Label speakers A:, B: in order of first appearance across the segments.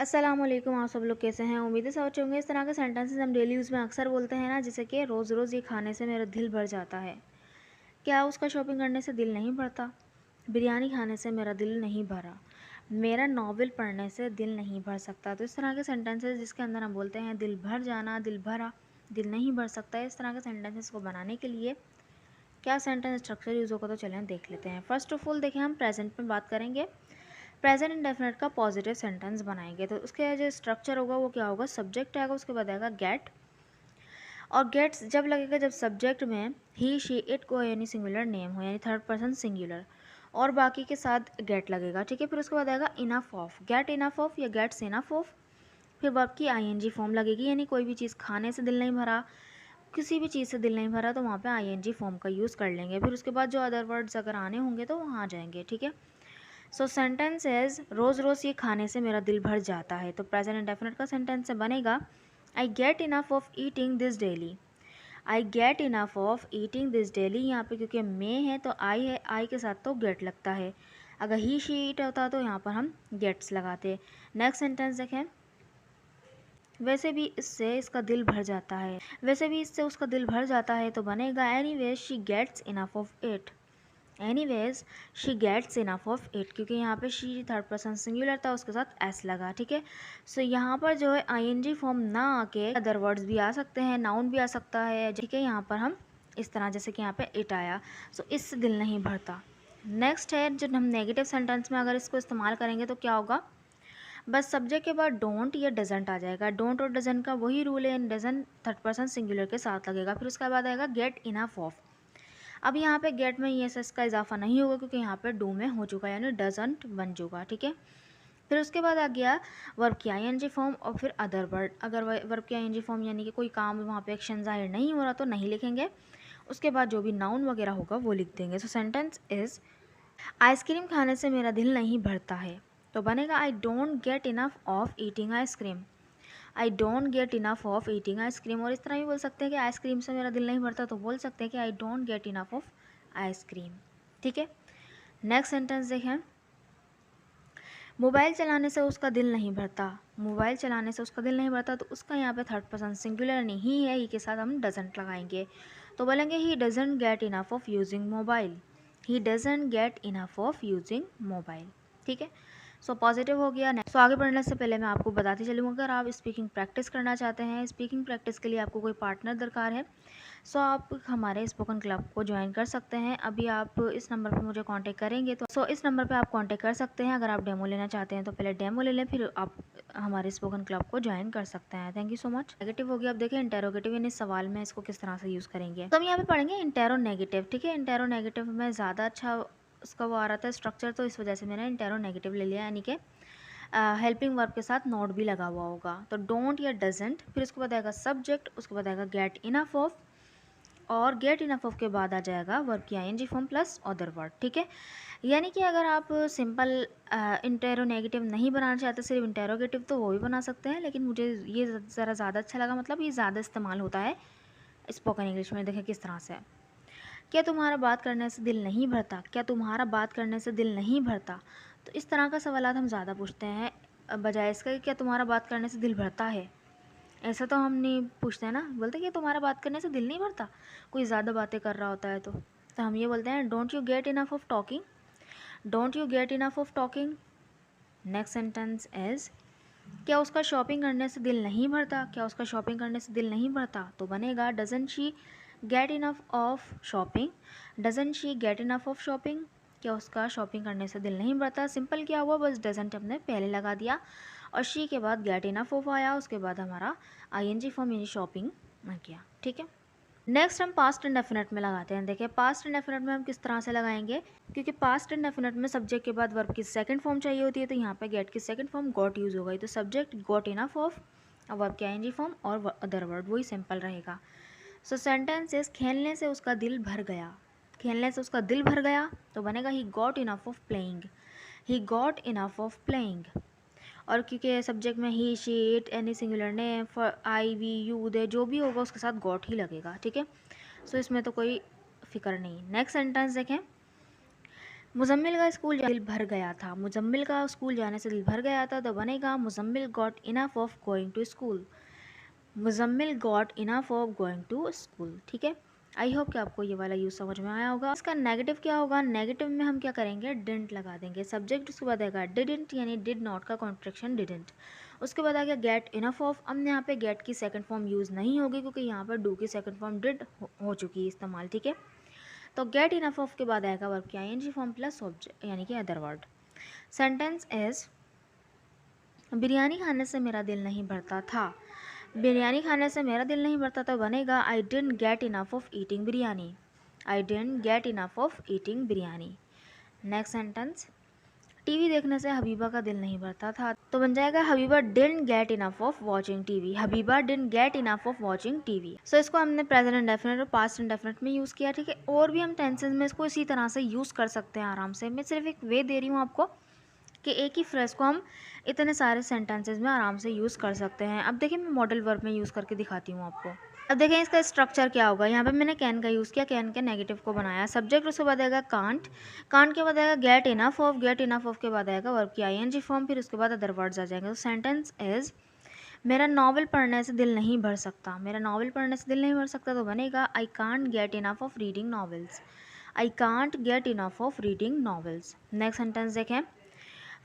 A: अस्सलामुअलैकुम। आप सब लोग कैसे हैं? उम्मीद है सब अच्छे होंगे। इस तरह के सेंटेंसेस हम डेली यूज़ में अक्सर बोलते हैं ना, जैसे कि रोज़ रोज़ ये खाने से मेरा दिल भर जाता है। क्या उसका शॉपिंग करने से दिल नहीं भरता? बिरयानी खाने से मेरा दिल नहीं भरा। मेरा नावल पढ़ने से दिल नहीं भर सकता। तो इस तरह के सेंटेंसेस जिसके अंदर हम बोलते हैं दिल भर जाना, दिल भरा, दिल नहीं भर सकता है, इस तरह के सेंटेंसेस को बनाने के लिए क्या सेंटेंस स्ट्रक्चर यूज़ होगा तो चलें देख लेते हैं। फर्स्ट ऑफ ऑल देखें, हम प्रेजेंट में बात करेंगे। प्रेजेंट इंडेफिनिट का पॉजिटिव सेंटेंस बनाएंगे तो उसके जो स्ट्रक्चर होगा वो क्या होगा, सब्जेक्ट आएगा, उसके बाद आएगा गेट। और गेट्स जब लगेगा जब सब्जेक्ट में ही शी इट को यानी सिंगुलर नेम हो, यानी थर्ड पर्सन सिंगुलर, और बाकी के साथ गेट लगेगा। ठीक है, फिर उसके बाद आएगा enough of, gate enough of या गेट्स इनफ ऑफ। फिर वर्ब की आईएनजी फॉर्म लगेगी, यानी कोई भी चीज़ खाने से दिल नहीं भरा, किसी भी चीज़ से दिल नहीं भरा, तो वहाँ पे आईएनजी फॉर्म का यूज़ कर लेंगे। फिर उसके बाद जो अदर वर्ड्स अगर आने होंगे तो वहाँ आ जाएंगे। ठीक है, सो सेंटेंस इज रोज़ रोज़ ये खाने से मेरा दिल भर जाता है। तो प्रेजेंट इंडेफिनिट का सेंटेंस से बनेगा I get enough of eating this daily. I get enough of eating this daily. यहाँ पे क्योंकि मे है तो आई है, आई के साथ तो गेट लगता है। अगर ही शी ईट होता तो यहाँ पर हम गेट्स लगाते। नेक्स्ट सेंटेंस देखें, वैसे भी इससे इसका दिल भर जाता है, वैसे भी इससे उसका दिल भर जाता है, तो बनेगा anyways she gets enough of it. Anyways she gets enough of it, क्योंकि यहाँ पे शी थर्ड पर्सन सिंगुलर था, उसके साथ एस लगा। ठीक है, सो यहाँ पर जो है आईएनजी फॉर्म ना आके अदर वर्ड्स भी आ सकते हैं, नाउन भी आ सकता है। ठीक है, यहाँ पर हम इस तरह जैसे कि यहाँ पे इट आया, सो इससे दिल नहीं भरता। नेक्स्ट है, जब हम नेगेटिव सेंटेंस में अगर इसको इस्तेमाल करेंगे तो क्या होगा, बस सब्जेक्ट के बाद डोंट या डजेंट आ जाएगा। डोंट और डजेंट का वही रूल है, डजेंट थर्ड पर्सन सिंगुलर के साथ लगेगा। फिर उसके बाद आएगा गेट इनफ ऑफ। अब यहाँ पे गेट में ई एस एस का इजाफा नहीं होगा क्योंकि यहाँ पे डू में हो चुका है, यानी डजंट बन चुका। ठीक है, फिर उसके बाद आ गया वर्ब की आईएनजी फॉर्म और फिर अदर वर्ड। अगर वर्ब की आईएनजी फॉर्म यानी कि कोई काम वहाँ पे एक्शन जाहिर नहीं हो रहा तो नहीं लिखेंगे, उसके बाद जो भी नाउन वगैरह होगा वो लिख देंगे। सो सेंटेंस इज आइसक्रीम खाने से मेरा दिल नहीं भरता है, तो बनेगा I don't get enough of eating ice cream. I don't get enough of eating ice cream. और इस तरह भी बोल सकते हैं कि आइसक्रीम से मेरा दिल नहीं भरता, तो बोल सकते हैं कि I don't get enough of ice cream. ठीक है, नेक्स्ट सेंटेंस देखें, मोबाइल चलाने से उसका दिल नहीं भरता। मोबाइल चलाने से उसका दिल नहीं भरता, तो उसका यहाँ पे थर्ड पर्सन सिंगुलर नहीं है, ही के साथ हम डजेंट लगाएंगे, तो बोलेंगे he doesn't get enough of using mobile. He doesn't get enough of using mobile. ठीक है, सो पॉजिटिव हो गया। सो आगे बढ़ने से पहले मैं आपको बताती चलूँ, अगर आप स्पीकिंग प्रैक्टिस करना चाहते हैं, स्पीकिंग प्रैक्टिस के लिए आपको कोई पार्टनर दरकार है, सो आप हमारे स्पोकन क्लब को ज्वाइन कर सकते हैं। अभी आप इस नंबर पर मुझे कांटेक्ट करेंगे तो इस नंबर पे आप कांटेक्ट कर सकते हैं। अगर आप डेमो लेना चाहते हैं तो पहले डेमो ले लें, फिर आप हमारे स्पोकन क्लब को ज्वाइन कर सकते हैं। Thank you so much. Negative हो गया, अब देखें इंटेरोगेटिव यानी सवाल में इसको किस तरह से यूज़ करेंगे। तो हम यहाँ पे पढ़ेंगे इंटेरो नेगेटिव। ठीक है, इंटेरो नेगेटिव में ज़्यादा अच्छा उसका वो आ रहा था स्ट्रक्चर, तो इस वजह से मैंने इंटेरो नेगेटिव ले लिया, यानी कि हेल्पिंग वर्ब के साथ नोट भी लगा हुआ होगा। तो डोंट या डजेंट, फिर उसके बाद आएगा सब्जेक्ट, उसके बाद आएगा गेट इनफ ऑफ, और गेट इनफ ऑफ के बाद आ जाएगा वर्ब की ING form plus other word. ठीक है, यानी कि अगर आप सिंपल इंटेरोनेगेटिव नहीं बनाना चाहते, सिर्फ इंटेरोगेटिव, तो वो भी बना सकते हैं, लेकिन मुझे ये ज़रा ज़्यादा अच्छा लगा, मतलब ये ज़्यादा इस्तेमाल होता है स्पोकन इंग्लिश में। देखें किस तरह से, क्या तुम्हारा बात करने से दिल नहीं भरता, क्या तुम्हारा बात करने से दिल नहीं भरता। तो इस तरह का सवाल हम ज़्यादा पूछते हैं बजाय इसका कि क्या तुम्हारा बात करने से दिल भरता है। ऐसा तो हम नहीं पूछते हैं ना, बोलते कि तुम्हारा बात करने से दिल नहीं भरता, कोई ज़्यादा बातें कर रहा होता है तो हम ये बोलते हैं don't you get enough of talking, don't you get enough of talking. Next sentence is क्या उसका शॉपिंग करने से दिल नहीं भरता, क्या उसका शॉपिंग करने से दिल नहीं भरता, तो बनेगा doesn't she get enough of shopping. Doesn't she get enough of shopping, क्या उसका शॉपिंग करने से दिल नहीं भरता। सिंपल क्या हुआ, बस डजंट हमने पहले लगा दिया और शी के बाद गेट इनफ ऑफ आया, उसके बाद हमारा आईएनजी फॉर्म यानी शॉपिंग आ गया। ठीक है, नेक्स्ट हम पास्ट इंडेफिनिट में लगाते हैं। देखिए पास्ट इंडेफिनिट में हम किस तरह से लगाएंगे, क्योंकि पास्ट इंडेफिनिट में सब्जेक्ट के बाद वर्ब की सेकंड फॉर्म चाहिए होती है, तो यहाँ पे गेट की सेकंड फॉर्म गॉट यूज़ होगा, तो subject got enough of, verb की आईएनजी फॉर्म और अदर वर्ड, वही सिंपल रहेगा। सो सेंटेंस इज खेलने से उसका दिल भर गया। खेलने से उसका दिल भर गया, तो बनेगा he got enough of playing. He got enough of playing. और क्योंकि सब्जेक्ट में he she it any singular name for I we you they जो भी होगा उसके साथ गॉट ही लगेगा। ठीक है, सो इसमें तो कोई फिक्र नहीं। नेक्स्ट सेंटेंस देखें, मुजम्मिल का स्कूल दिल भर गया था। मुजम्मिल का स्कूल जाने से दिल भर गया था, तो बनेगा Muzammil got enough of going to school. Muzammil got enough of going to school. ठीक है, आई होप कि आपको ये वाला यूज़ समझ में आया होगा। इसका नेगेटिव क्या होगा? नेगेटिव में हम क्या करेंगे? डिडंट लगा देंगे। सब्जेक्ट उसके बाद आएगा डिडंट, यानी डिड नॉट का कॉन्ट्रैक्शन डिडंट। उसके बाद आ गया गेट इनफ ऑफ। अब यहाँ पे गेट की सेकंड फॉर्म यूज़ नहीं होगी, क्योंकि यहाँ पर डू की सेकंड फॉर्म डिड हो चुकी है इस्तेमाल। ठीक है, तो गेट इनफ ऑफ के बाद आएगा वर्ब की आईएनजी फॉर्म प्लस ऑब्जेक्ट, यानी कि other word. Sentence is biryani खाने से मेरा दिल नहीं भरता था। बिरयानी खाने से मेरा दिल नहीं भरता, तो बनेगा I didn't get enough of eating biryani. I didn't get enough of eating biryani. Next sentence, TV देखने से हबीबा का दिल नहीं भरता था, तो बन जाएगा Habiba didn't get enough of watching TV. Habiba didn't get enough of watching TV. So इसको हमने प्रेजेंट इंडेफिनिट और पास्ट इंडेफिनिट में यूज़ किया। ठीक है, और भी हम टेंसेज में इसको इसी तरह से यूज़ कर सकते हैं आराम से। मैं सिर्फ एक वे दे रही हूँ आपको कि एक ही फ्रेज को हम इतने सारे सेंटेंसेज में आराम से यूज़ कर सकते हैं। अब देखिए, मैं मॉडल वर्ब में यूज़ करके दिखाती हूँ आपको। अब देखें इसका स्ट्रक्चर क्या होगा। यहाँ पे मैंने कैन का यूज़ किया, कैन के नेगेटिव को बनाया। सब्जेक्ट उसके बाद आएगा कांट, कांट के बाद आएगा get enough of, gate enough of के बाद आएगा वर्ब की आईएनजी फॉर्म, फिर उसके बाद अदर वर्ड्स आ जाएंगे। तो सेंटेंस इज मेरा नावल पढ़ने से दिल नहीं भर सकता। मेरा नावल पढ़ने से दिल नहीं भर सकता, तो बनेगा I can't get enough of reading novels. I can't get enough of reading novels. Next sentence देखें,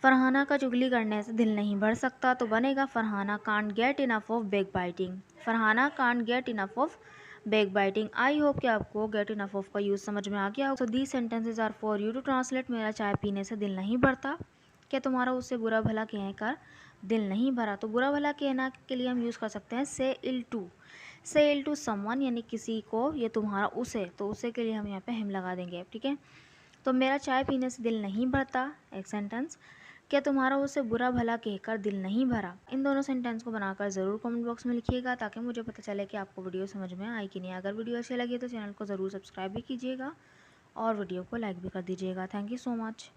A: फरहाना का चुगली करने से दिल नहीं भर सकता, तो बनेगा Farhana can't get enough of backbiting. Farhana can't get enough of backbiting. I hope कि आपको गेट इनफ ऑफ का यूज़ समझ में आ गया हो। So these sentences are for you to translate. मेरा चाय पीने से दिल नहीं भरता, क्या तुम्हारा उससे बुरा भला कहकर दिल नहीं भरा? तो बुरा भला कहना के लिए हम यूज़ कर सकते हैं से इल टू। से इल टू समवन, यानी किसी को, ये तुम्हारा उसे, तो उसे के लिए हम यहाँ पे हिम लगा देंगे। ठीक है, तो मेरा चाय पीने से दिल नहीं भरता एक सेंटेंस, क्या तुम्हारा उसे बुरा भला कहकर दिल नहीं भरा? इन दोनों सेंटेंस को बनाकर ज़रूर कमेंट बॉक्स में लिखिएगा, ताकि मुझे पता चले कि आपको वीडियो समझ में आई कि नहीं। अगर वीडियो अच्छी लगी तो चैनल को ज़रूर सब्सक्राइब भी कीजिएगा और वीडियो को लाइक भी कर दीजिएगा। Thank you so much.